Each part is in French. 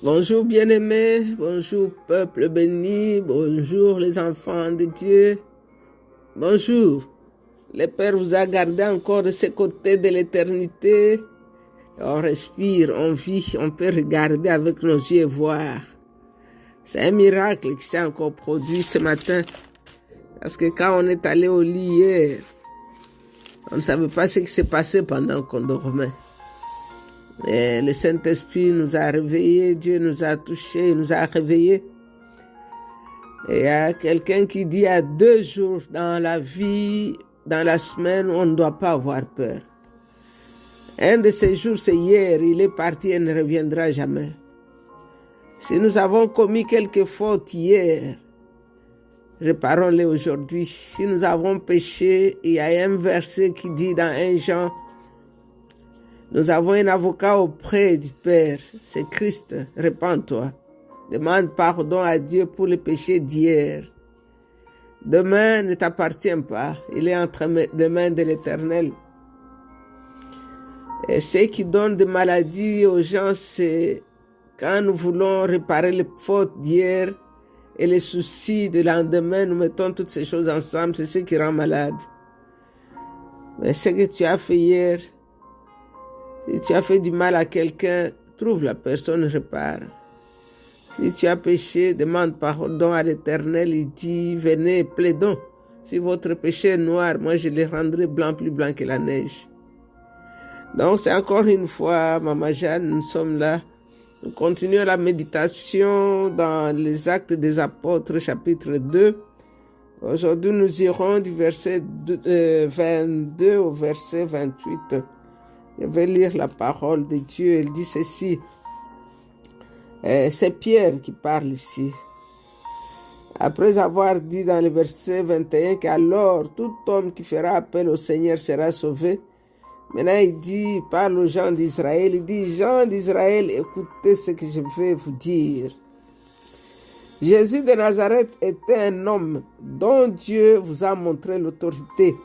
Bonjour bien-aimés, bonjour peuple béni, bonjour les enfants de Dieu, bonjour. Le Père vous a gardé encore de ce côté de l'éternité. On respire, on vit, on peut regarder avec nos yeux et voir. C'est un miracle qui s'est encore produit ce matin. Parce que quand on est allé au lit hier, on ne savait pas ce qui s'est passé pendant qu'on dormait. Et le Saint-Esprit nous a réveillés, Dieu nous a touchés, nous a réveillés. Et il y a quelqu'un qui dit à 2 jours dans la vie, dans la semaine, on ne doit pas avoir peur. Un de ces jours, c'est hier, il est parti et ne reviendra jamais. Si nous avons commis quelques fautes hier, réparons-les aujourd'hui. Si nous avons péché, il y a un verset qui dit dans 1 Jean, nous avons un avocat auprès du Père, c'est Christ, répands-toi. Demande pardon à Dieu pour les péchés d'hier. Demain ne t'appartient pas, il est entre les mains de l'Éternel. Et ce qui donne des maladies aux gens, c'est quand nous voulons réparer les fautes d'hier et les soucis du lendemain, nous mettons toutes ces choses ensemble, c'est ce qui rend malade. Mais ce que tu as fait hier, si tu as fait du mal à quelqu'un, trouve la personne, répare. Si tu as péché, demande pardon à l'Éternel, il dit, venez, plaidons. Si votre péché est noir, moi je le rendrai blanc, plus blanc que la neige. Donc c'est encore une fois, Maman Jeanne, nous sommes là. Nous continuons la méditation dans les Actes des Apôtres, chapitre 2. Aujourd'hui, nous irons du verset 22 au verset 28. Je vais lire la parole de Dieu. Elle dit ceci. C'est Pierre qui parle ici. Après avoir dit dans le verset 21 qu'alors tout homme qui fera appel au Seigneur sera sauvé. Maintenant il dit, il parle aux gens d'Israël. Il dit, gens d'Israël, écoutez ce que je vais vous dire. Jésus de Nazareth était un homme dont Dieu vous a montré l'autorité.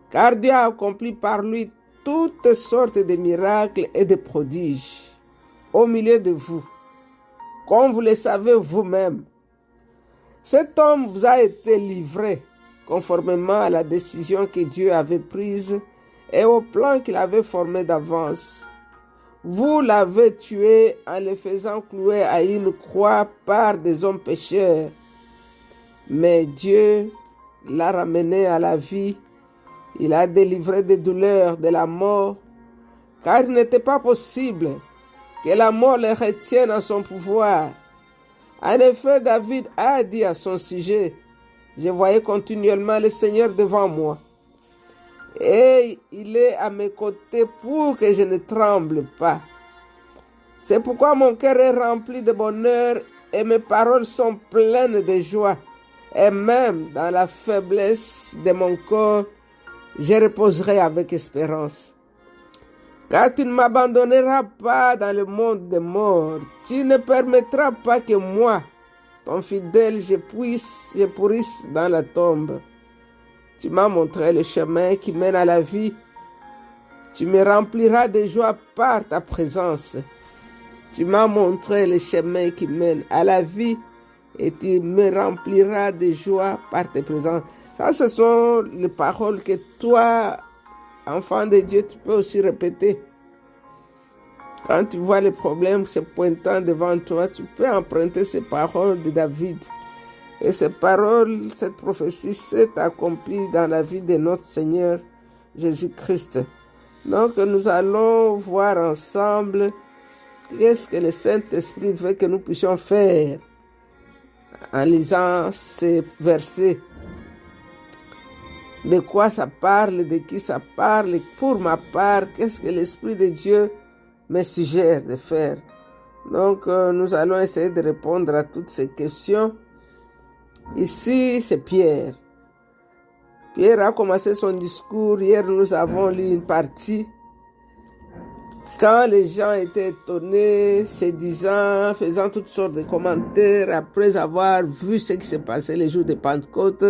Car Dieu a accompli par lui toutes sortes de miracles et de prodiges au milieu de vous, comme vous le savez vous-même. Cet homme vous a été livré conformément à la décision que Dieu avait prise et au plan qu'il avait formé d'avance. Vous l'avez tué en le faisant clouer à une croix par des hommes pécheurs. Mais Dieu l'a ramené à la vie. Il a délivré des douleurs de la mort, car il n'était pas possible que la mort le retienne en son pouvoir. En effet, David a dit à son sujet, « Je voyais continuellement le Seigneur devant moi, et il est à mes côtés pour que je ne tremble pas. C'est pourquoi mon cœur est rempli de bonheur et mes paroles sont pleines de joie, et même dans la faiblesse de mon corps, je reposerai avec espérance. Car tu ne m'abandonneras pas dans le monde des morts. Tu ne permettras pas que moi, ton fidèle, je pourrisse dans la tombe. Tu m'as montré le chemin qui mène à la vie. Tu me rempliras de joie par ta présence. Tu m'as montré le chemin qui mène à la vie et tu me rempliras de joie par ta présence. Ça, ce sont les paroles que toi, enfant de Dieu, tu peux aussi répéter. Quand tu vois les problèmes se pointant devant toi, tu peux emprunter ces paroles de David. Et ces paroles, cette prophétie s'est accomplie dans la vie de notre Seigneur Jésus-Christ. Donc nous allons voir ensemble qu'est-ce que le Saint-Esprit veut que nous puissions faire en lisant ces versets. De quoi ça parle, de qui ça parle, pour ma part, qu'est-ce que l'Esprit de Dieu me suggère de faire. Donc, nous allons essayer de répondre à toutes ces questions. Ici, c'est Pierre. Pierre a commencé son discours. Hier, nous avons lu une partie. Quand les gens étaient étonnés, se disant, faisant toutes sortes de commentaires, après avoir vu ce qui s'est passé les jours de Pentecôte,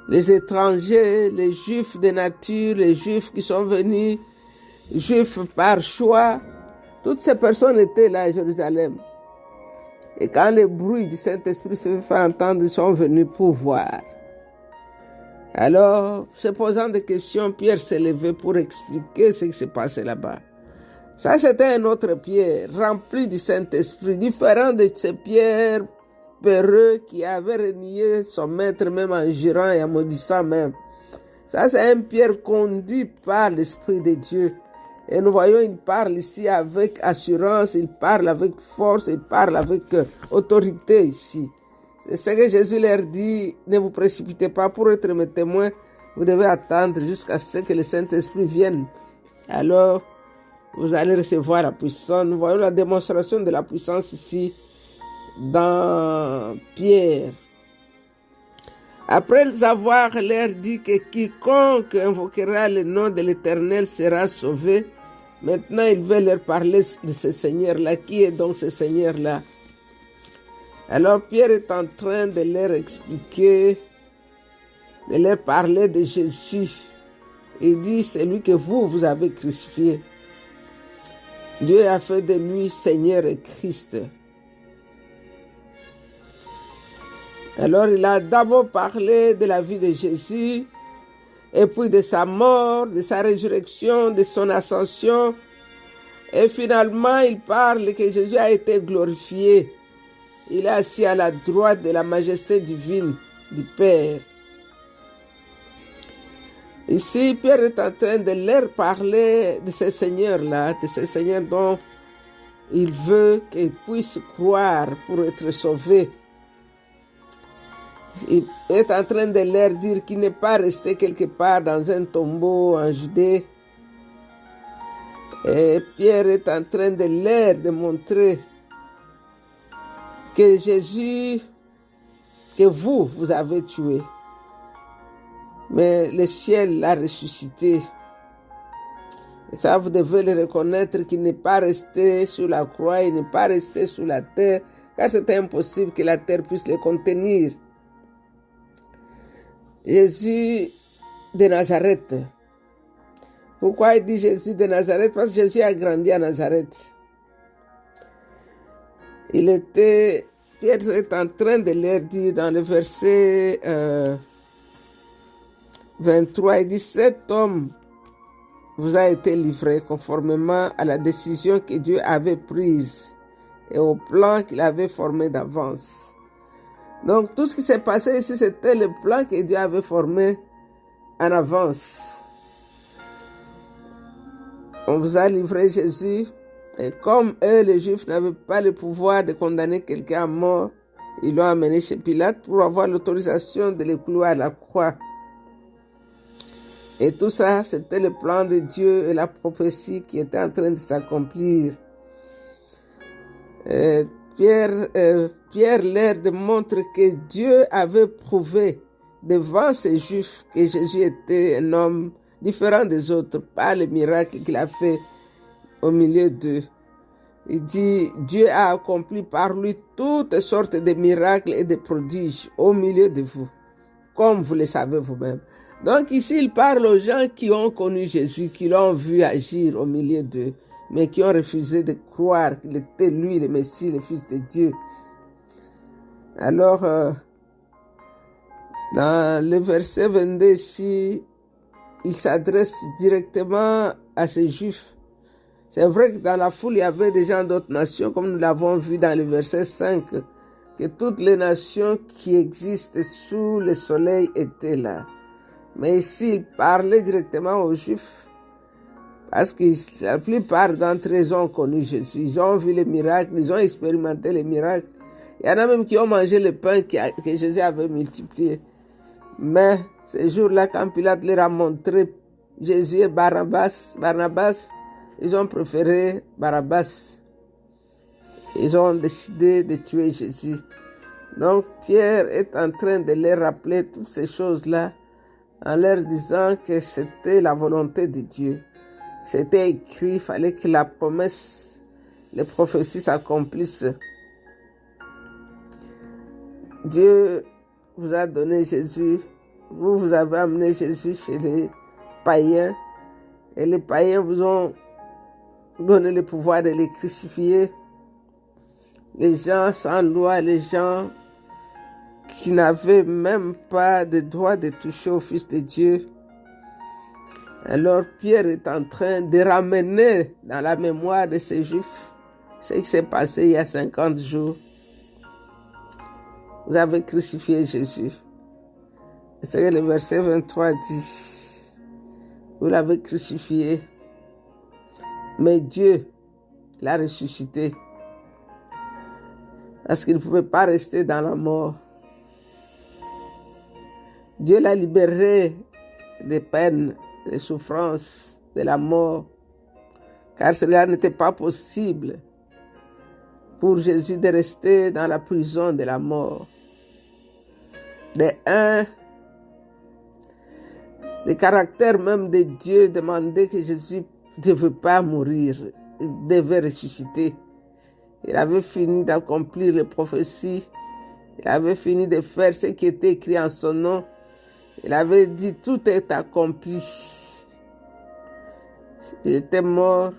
les étrangers, les juifs de nature, les juifs qui sont venus, juifs par choix, Toutes ces personnes étaient là à Jérusalem. Et quand le bruit du Saint-Esprit se fait entendre, ils sont venus pour voir. Alors, se posant des questions, Pierre s'est levé pour expliquer ce qui s'est passé là-bas. Ça, c'était un autre Pierre, rempli du Saint-Esprit, différent de ces Pierre peureux qui avait renié son maître même en jurant et en maudissant même. Ça, c'est un Pierre conduit par l'Esprit de Dieu. Et nous voyons, il parle ici avec assurance, il parle avec force, il parle avec autorité ici. C'est ce que Jésus leur dit, ne vous précipitez pas pour être mes témoins, vous devez attendre jusqu'à ce que le Saint-Esprit vienne. Alors, vous allez recevoir la puissance. Nous voyons la démonstration de la puissance ici dans Pierre. Après avoir leur dit que quiconque invoquera le nom de l'Éternel sera sauvé, maintenant il veut leur parler de ce Seigneur-là. Qui est donc ce Seigneur-là? Alors Pierre est en train de leur expliquer, de leur parler de Jésus. Il dit, c'est lui que vous avez crucifié. Dieu a fait de lui Seigneur et Christ. Alors il a d'abord parlé de la vie de Jésus, et puis de sa mort, de sa résurrection, de son ascension. Et finalement, il parle que Jésus a été glorifié. Il est assis à la droite de la majesté divine du Père. Ici, Pierre est en train de leur parler de ce Seigneur-là, de ce Seigneur dont il veut qu'ils puissent croire pour être sauvés. Il est en train de leur dire qu'il n'est pas resté quelque part dans un tombeau en Judée. Et Pierre est en train de leur démontrer que Jésus, que vous avez tué, mais le ciel l'a ressuscité. Et ça, vous devez le reconnaître qu'il n'est pas resté sur la croix, il n'est pas resté sur la terre, car c'était impossible que la terre puisse le contenir. Jésus de Nazareth. Pourquoi il dit Jésus de Nazareth? Parce que Jésus a grandi à Nazareth. Pierre est en train de leur dire dans le verset 23, il dit, cet homme vous a été livré conformément à la décision que Dieu avait prise et au plan qu'il avait formé d'avance. Donc tout ce qui s'est passé ici, c'était le plan que Dieu avait formé en avance. On vous a livré Jésus, et comme eux, les Juifs, n'avaient pas le pouvoir de condamner quelqu'un à mort, ils l'ont amené chez Pilate pour avoir l'autorisation de le clouer à la croix. Et tout ça, c'était le plan de Dieu et la prophétie qui était en train de s'accomplir. Pierre leur démontre que Dieu avait prouvé devant ces Juifs que Jésus était un homme différent des autres, par les miracles qu'il a fait au milieu d'eux. Il dit, Dieu a accompli par lui toutes sortes de miracles et de prodiges au milieu de vous, comme vous le savez vous-même. Donc ici, il parle aux gens qui ont connu Jésus, qui l'ont vu agir au milieu d'eux, mais qui ont refusé de croire qu'il était lui, le Messie, le Fils de Dieu. Alors, dans le verset 22 ici, il s'adresse directement à ces Juifs. C'est vrai que dans la foule, il y avait des gens d'autres nations, comme nous l'avons vu dans le verset 5, que toutes les nations qui existent sous le soleil étaient là. Mais ici, il parlait directement aux Juifs, parce que la plupart d'entre eux ont connu Jésus. Ils ont vu les miracles, ils ont expérimenté les miracles. Il y en a même qui ont mangé le pain que Jésus avait multiplié. Mais ce jour-là, quand Pilate leur a montré Jésus et Barnabas, ils ont préféré Barabbas. Ils ont décidé de tuer Jésus. Donc Pierre est en train de leur rappeler toutes ces choses-là en leur disant que c'était la volonté de Dieu. C'était écrit, il fallait que la promesse, les prophéties s'accomplissent. Dieu vous a donné Jésus, vous avez amené Jésus chez les païens, et les païens vous ont donné le pouvoir de les crucifier. Les gens sans loi, les gens qui n'avaient même pas de droit de toucher au Fils de Dieu. Alors Pierre est en train de ramener dans la mémoire de ces Juifs ce qui s'est passé il y a 50 jours. Vous avez crucifié Jésus. Et c'est que le verset 23 dit, vous l'avez crucifié, mais Dieu l'a ressuscité. Parce qu'il ne pouvait pas rester dans la mort. Dieu l'a libéré des peines, des souffrances, de la mort, car cela n'était pas possible pour Jésus de rester dans la prison de la mort. Le caractère même de Dieu demandait que Jésus ne devait pas mourir, il devait ressusciter. Il avait fini d'accomplir les prophéties, il avait fini de faire ce qui était écrit en son nom. Il avait dit, tout est accompli. Il était mort.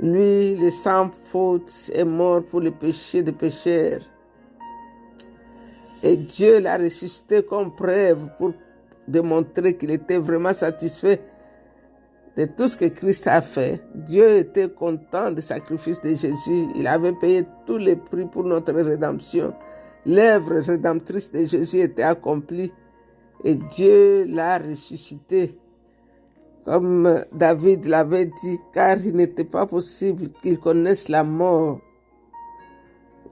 Lui, le sans faute, est mort pour le péché des pécheurs. Et Dieu l'a ressuscité comme preuve pour démontrer qu'il était vraiment satisfait de tout ce que Christ a fait. Dieu était content du sacrifice de Jésus. Il avait payé tous les prix pour notre rédemption. L'œuvre rédemptrice de Jésus était accomplie et Dieu l'a ressuscité. Comme David l'avait dit, car il n'était pas possible qu'il connaisse la mort.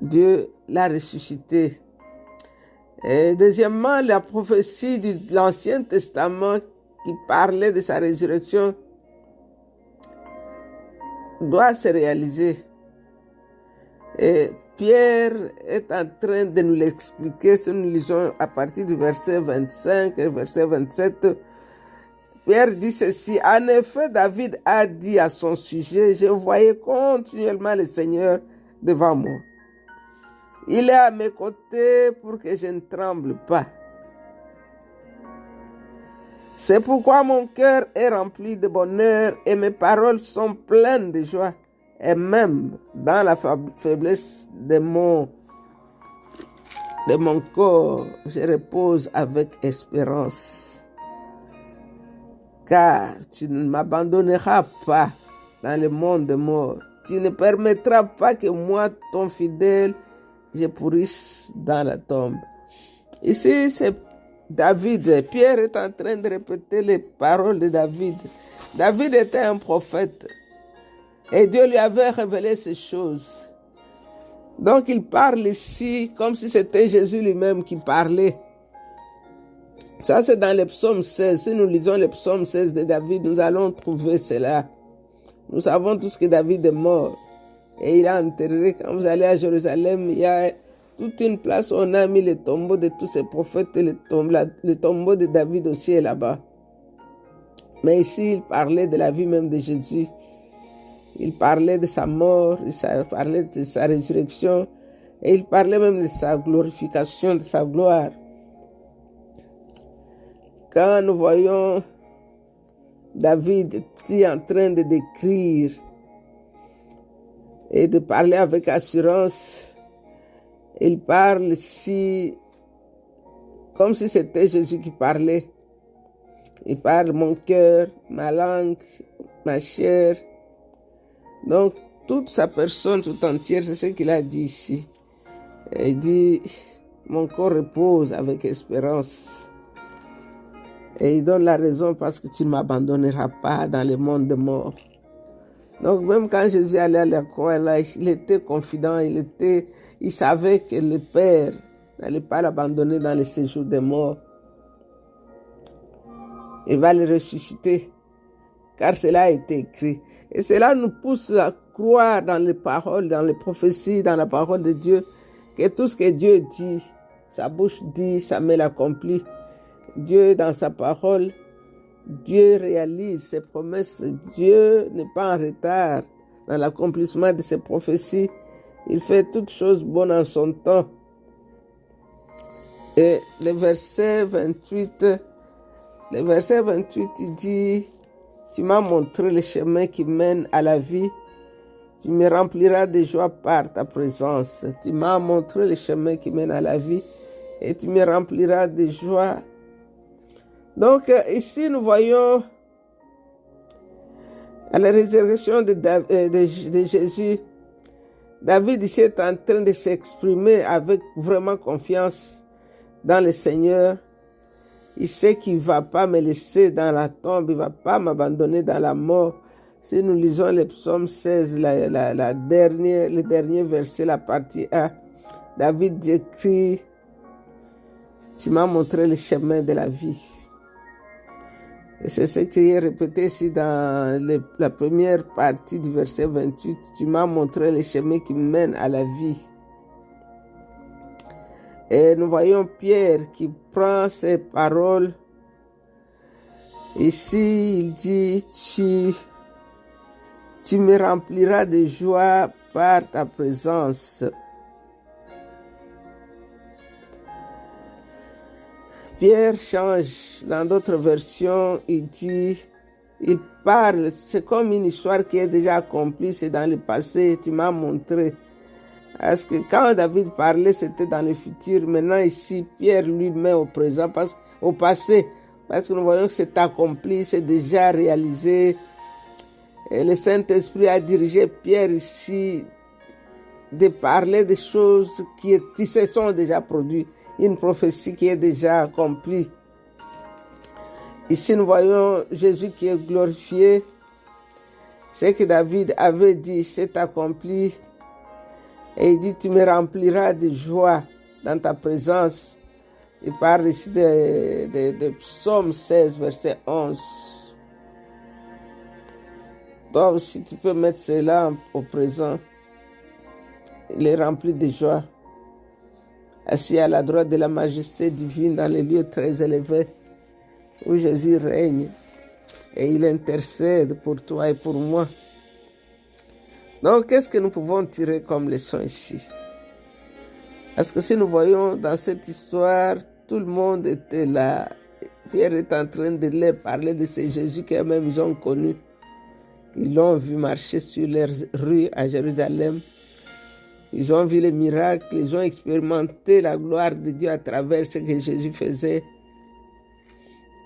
Dieu l'a ressuscité. Et deuxièmement, la prophétie de l'Ancien Testament qui parlait de sa résurrection doit se réaliser. Et Pierre est en train de nous l'expliquer si nous lisons à partir du verset 25 et verset 27. Pierre dit ceci, en effet, David a dit à son sujet, je voyais continuellement le Seigneur devant moi. Il est à mes côtés pour que je ne tremble pas. C'est pourquoi mon cœur est rempli de bonheur et mes paroles sont pleines de joie. Et même dans la faiblesse de mon corps, je repose avec espérance. Car tu ne m'abandonneras pas dans le monde des morts. Tu ne permettras pas que moi, ton fidèle, je pourrisse dans la tombe. Ici, c'est David. Pierre est en train de répéter les paroles de David. David était un prophète. Et Dieu lui avait révélé ces choses. Donc il parle ici comme si c'était Jésus lui-même qui parlait. Ça c'est dans le psaume 16. Si nous lisons le psaume 16 de David, nous allons trouver cela. Nous savons tous que David est mort. Et il a enterré, quand vous allez à Jérusalem, il y a toute une place où on a mis les tombeaux de tous ces prophètes et le tombeau de David aussi est là-bas. Mais ici, il parlait de la vie même de Jésus. Il parlait de sa mort, il parlait de sa résurrection et il parlait même de sa glorification, de sa gloire. Quand nous voyons David ici en train de décrire et de parler avec assurance, il parle ici comme si c'était Jésus qui parlait. Il parle mon cœur, ma langue, ma chair. Donc, toute sa personne tout entière, c'est ce qu'il a dit ici. Il dit, mon corps repose avec espérance. Et il donne la raison parce que tu ne m'abandonneras pas dans le monde des morts. Donc, même quand Jésus allait à la croix, là, il était confident, il savait que le Père n'allait pas l'abandonner dans le séjour des morts. Il va le ressusciter, car cela a été écrit. Et cela nous pousse à croire dans les paroles, dans les prophéties, dans la parole de Dieu, que tout ce que Dieu dit, sa bouche dit, sa main l'accomplit. Dieu, dans sa parole, Dieu réalise ses promesses. Dieu n'est pas en retard dans l'accomplissement de ses prophéties. Il fait toutes choses bonnes en son temps. Et le verset 28, il dit, Tu m'as montré le chemin qui mène à la vie. Tu me rempliras de joie par ta présence. Tu m'as montré le chemin qui mène à la vie et tu me rempliras de joie. Donc ici, nous voyons à la résurrection de Jésus, David ici est en train de s'exprimer avec vraiment confiance dans le Seigneur. Il sait qu'il ne va pas me laisser dans la tombe, il ne va pas m'abandonner dans la mort. Si nous lisons le psaume 16, le dernier verset, la partie A, David décrit « Tu m'as montré le chemin de la vie ». Et c'est ce qui est répété ici dans la première partie du verset 28. « Tu m'as montré le chemin qui mène à la vie ». Et nous voyons Pierre qui prend ces paroles. Ici, il dit, tu me rempliras de joie par ta présence. Pierre change. Dans d'autres versions, il parle, c'est comme une histoire qui est déjà accomplie, c'est dans le passé, tu m'as montré. Parce que quand David parlait, c'était dans le futur. Maintenant, ici, Pierre lui met au présent, au passé, parce que nous voyons que c'est accompli, c'est déjà réalisé. Et le Saint-Esprit a dirigé Pierre ici de parler des choses qui se sont déjà produites, une prophétie qui est déjà accomplie. Ici, nous voyons Jésus qui est glorifié. Ce que David avait dit, c'est accompli. Et il dit, tu me rempliras de joie dans ta présence. Il parle ici de Psaume 16, verset 11. Donc, si tu peux mettre cela au présent, il est rempli de joie. Assis à la droite de la majesté divine dans les lieux très élevés, où Jésus règne. Et il intercède pour toi et pour moi. Donc, qu'est-ce que nous pouvons tirer comme leçon ici? Parce que si nous voyons dans cette histoire, tout le monde était là. Pierre est en train de leur parler de ce Jésus qu'eux-mêmes ils ont connu. Ils l'ont vu marcher sur les rues à Jérusalem. Ils ont vu les miracles, ils ont expérimenté la gloire de Dieu à travers ce que Jésus faisait.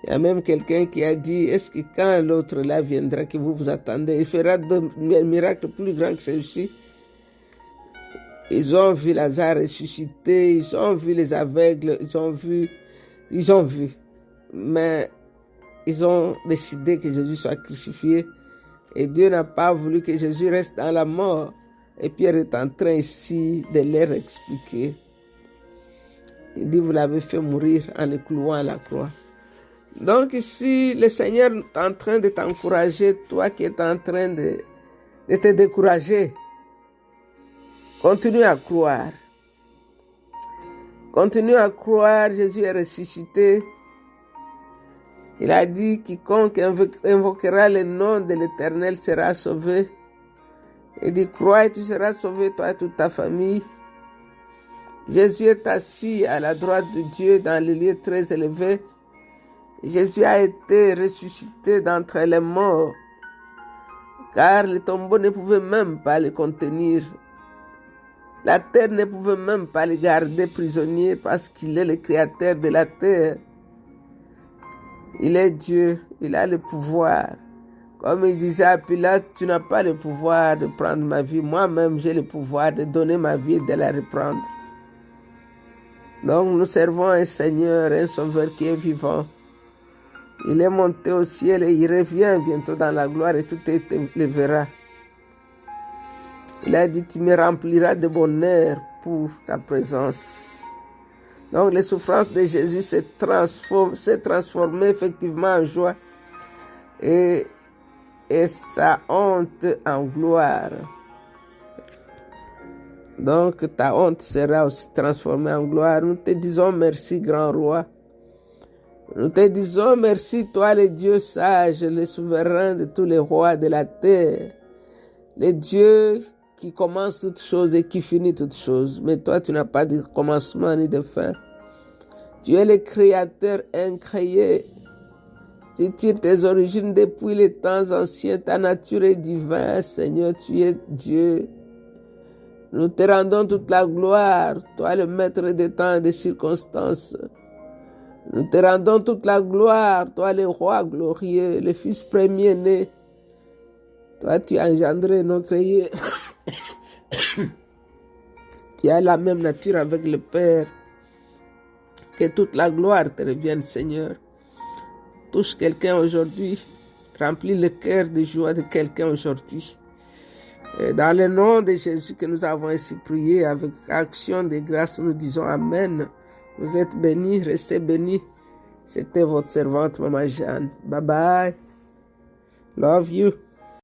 Il y a même quelqu'un qui a dit, est-ce que quand l'autre là viendra, que vous vous attendez, il fera un miracle plus grand que celui-ci? Ils ont vu Lazare ressuscité, ils ont vu les aveugles, ils ont vu. Mais ils ont décidé que Jésus soit crucifié. Et Dieu n'a pas voulu que Jésus reste dans la mort. Et Pierre est en train ici de leur expliquer. Il dit, vous l'avez fait mourir en le clouant à la croix. Donc ici, le Seigneur est en train de t'encourager, toi qui es en train de te décourager. Continue à croire. Continue à croire, Jésus est ressuscité. Il a dit, quiconque invoquera le nom de l'Éternel sera sauvé. Il dit, crois et tu seras sauvé, toi et toute ta famille. Jésus est assis à la droite de Dieu dans les lieux très élevés. Jésus a été ressuscité d'entre les morts, car le tombeau ne pouvait même pas le contenir. La terre ne pouvait même pas le garder prisonnier parce qu'il est le créateur de la terre. Il est Dieu, il a le pouvoir. Comme il disait à Pilate, tu n'as pas le pouvoir de prendre ma vie. Moi-même, j'ai le pouvoir de donner ma vie et de la reprendre. Donc, nous servons un Seigneur, un Sauveur qui est vivant. Il est monté au ciel et il revient bientôt dans la gloire et tout le verra. Il a dit, tu me rempliras de bonheur pour ta présence. Donc, les souffrances de Jésus s'est transformées effectivement en joie et sa honte en gloire. Donc, ta honte sera aussi transformée en gloire. Nous te disons merci, grand roi. Nous te disons merci, toi le Dieu sage, le souverain de tous les rois de la terre, le Dieu qui commence toutes choses et qui finit toutes choses. Mais toi, tu n'as pas de commencement ni de fin. Tu es le Créateur incréé. Tu tires tes origines depuis les temps anciens. Ta nature est divine, Seigneur. Tu es Dieu. Nous te rendons toute la gloire, toi le maître des temps et des circonstances. Nous te rendons toute la gloire, toi le roi glorieux, le fils premier-né. Toi tu as engendré nos créés. Tu as la même nature avec le Père. Que toute la gloire te revienne, Seigneur. Touche quelqu'un aujourd'hui. Remplis le cœur de joie de quelqu'un aujourd'hui. Et dans le nom de Jésus que nous avons ainsi prié, avec action de grâce, nous disons Amen. Vous êtes bénis, restez bénis. C'était votre servante, Maman Jeanne. Bye bye. Love you.